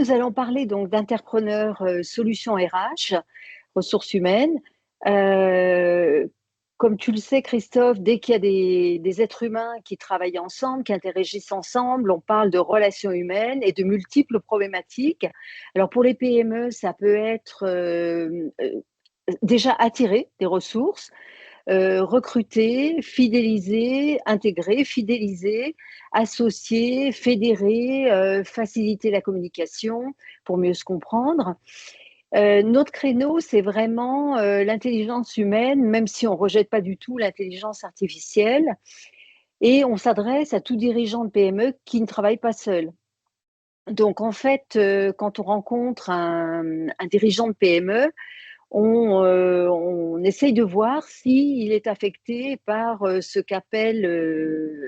Nous allons parler donc d'interpreneurs, solutions RH, ressources humaines. Heu, Comme tu le sais Christophe, dès qu'il y a des êtres humains qui travaillent ensemble, qui interagissent ensemble, on parle de relations humaines et de multiples problématiques. Alors pour les PME, ça peut être, déjà attirer des ressources, recruter, fidéliser, intégrer, fidéliser, associer, fédérer, faciliter la communication pour mieux se comprendre. Notre créneau, c'est vraiment, l'intelligence humaine, même si on rejette pas du tout l'intelligence artificielle et on s'adresse à tout dirigeant de PME qui ne travaille pas seul. Donc en fait, quand on rencontre un dirigeant de PME, on essaye de voir s'il est affecté par, ce qu'appelle,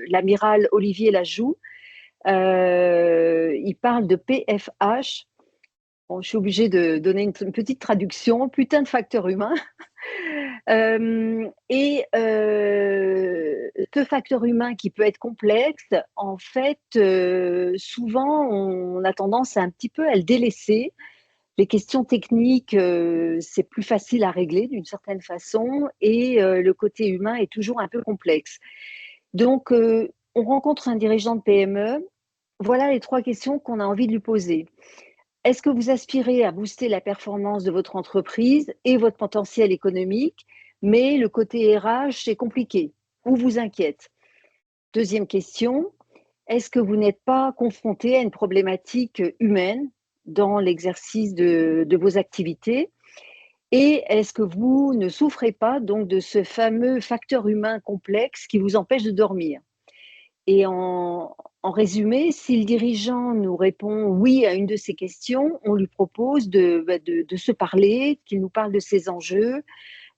l'amiral Olivier Lajoux. Il parle de PFH. Bon, je suis obligée de donner une petite traduction, putain de facteur humain. Ce facteur humain qui peut être complexe, en fait, souvent on a tendance un petit peu à le délaisser. Les questions techniques, c'est plus facile à régler d'une certaine façon et le côté humain est toujours un peu complexe. Donc on rencontre un dirigeant de PME, voilà les 3 questions qu'on a envie de lui poser. Est-ce que vous aspirez à booster la performance de votre entreprise et votre potentiel économique, mais le côté RH, c'est compliqué ou vous inquiète? Deuxième question, est-ce que vous n'êtes pas confronté à une problématique humaine dans l'exercice de vos activités? Et est-ce que vous ne souffrez pas donc de ce fameux facteur humain complexe qui vous empêche de dormir? Et en résumé, si le dirigeant nous répond oui à une de ces questions, on lui propose de se parler, qu'il nous parle de ses enjeux,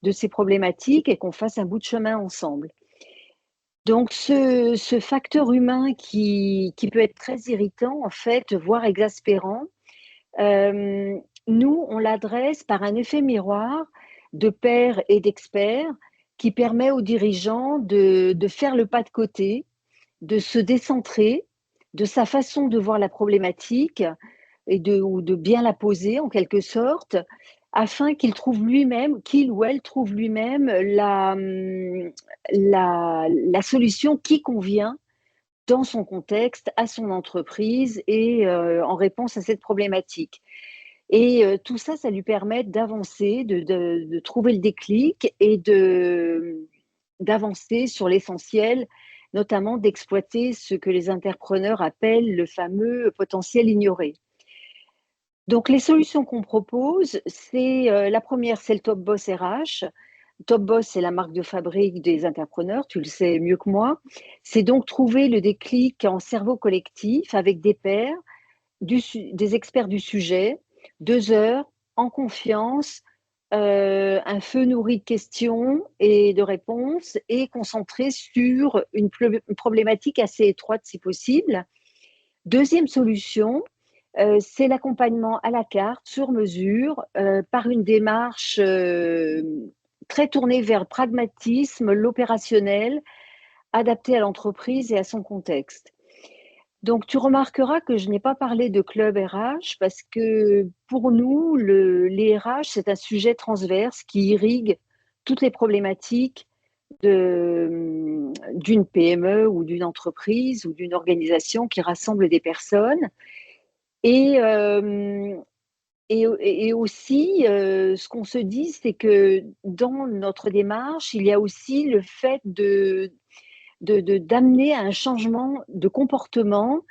de ses problématiques et qu'on fasse un bout de chemin ensemble. Donc ce facteur humain qui peut être très irritant en fait, voire exaspérant, nous on l'adresse par un effet miroir de pairs et d'experts qui permet aux dirigeants de faire le pas de côté, de se décentrer de sa façon de voir la problématique et de bien la poser en quelque sorte, afin qu'il ou elle trouve lui-même la solution qui convient dans son contexte, à son entreprise et en réponse à cette problématique. Et tout ça, ça lui permet d'avancer, de trouver le déclic et d'avancer sur l'essentiel, notamment d'exploiter ce que les entrepreneurs appellent le fameux potentiel ignoré. Donc les solutions qu'on propose, c'est, la première, c'est le Top Boss RH. Top Boss, c'est la marque de fabrique des entrepreneurs, tu le sais mieux que moi. C'est donc trouver le déclic en cerveau collectif avec des pairs, des experts du sujet, 2 heures en confiance, un feu nourri de questions et de réponses et concentré sur une problématique assez étroite si possible. Deuxième solution, c'est l'accompagnement à la carte, sur mesure, par une démarche, très tournée vers le pragmatisme, l'opérationnel, adapté à l'entreprise et à son contexte. Donc tu remarqueras que je n'ai pas parlé de club RH parce que pour nous, les RH, c'est un sujet transverse qui irrigue toutes les problématiques d'une PME ou d'une entreprise ou d'une organisation qui rassemble des personnes. Et, et aussi, ce qu'on se dit, c'est que dans notre démarche, il y a aussi le fait d'amener à un changement de comportement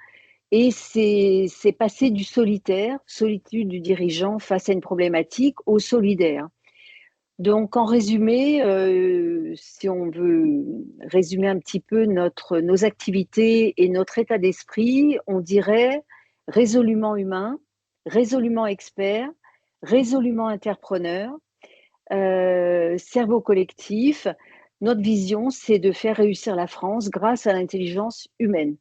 et c'est passer du solitaire, solitude du dirigeant face à une problématique, au solidaire. Donc en résumé, si on veut résumer un petit peu nos activités et notre état d'esprit, on dirait résolument humain, résolument expert, résolument interpreneur, cerveau collectif. Notre vision, c'est de faire réussir la France grâce à l'intelligence humaine.